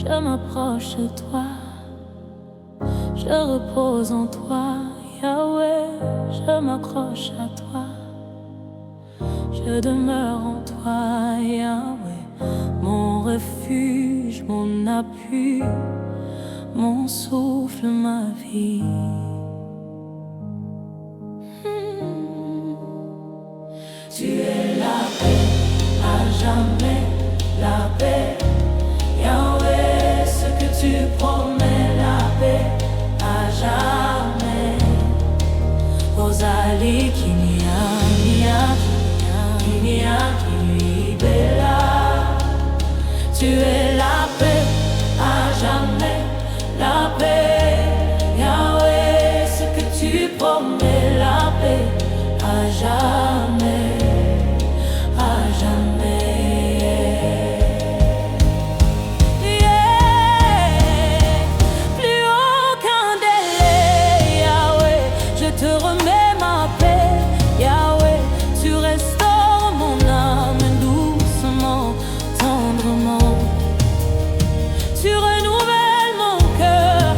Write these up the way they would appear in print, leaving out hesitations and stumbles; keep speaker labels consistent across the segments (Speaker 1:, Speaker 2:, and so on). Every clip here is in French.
Speaker 1: je m'approche de toi, je repose en toi, Yahweh, je m'accroche à toi, je demeure en toi, Yahweh, mon refuge, mon appui, mon souffle, ma vie. Tu es la paix, à jamais la paix, Yahweh, ce que tu promets, la paix, à jamais. Ozali kinia, kinia, bella. Tu es la paix, à jamais la paix, Yahweh, ce que tu promets, la paix, à jamais. Je remets ma paix, Yahweh, tu restaures mon âme doucement, tendrement. Tu renouvelles mon cœur,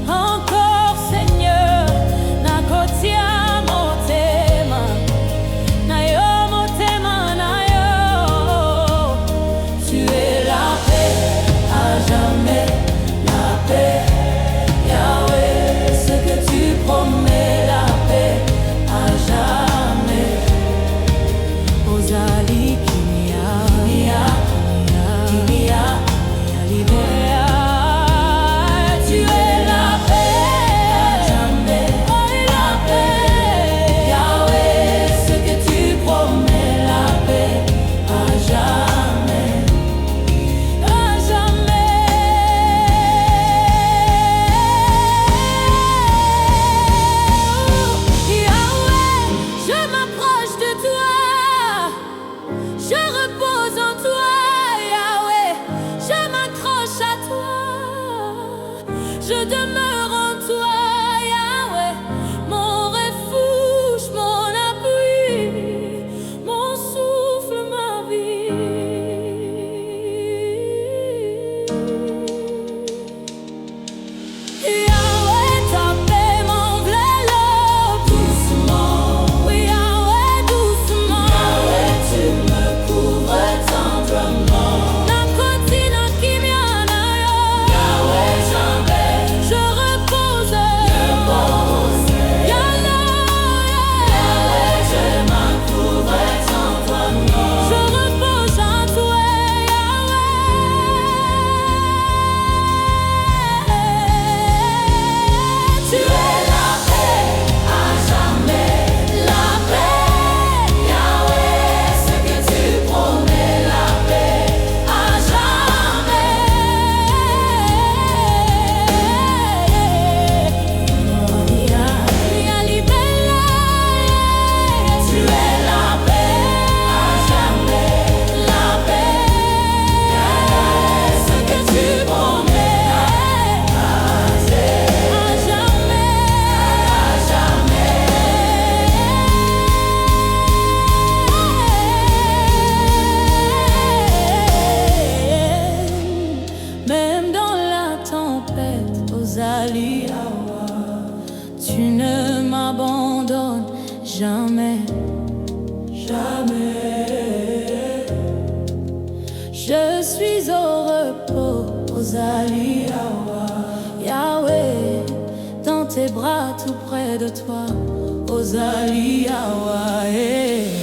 Speaker 1: encore Seigneur. Nakotia motema, nayo motema, nayo. Tu es la paix, à jamais la paix, Yahweh, ce que tu promets. Je demeure en toi, Yahweh, mon refuge, mon appui, mon souffle, ma vie. Yahweh, ta paix m'enveloppe doucement. Oui, Yahweh, doucement. Yahweh, tu me couvres tendrement. Tu ne m'abandonnes jamais, jamais. Je suis au repos, Ozali Yahweh, dans tes bras tout près de toi, Ozali Yahweh.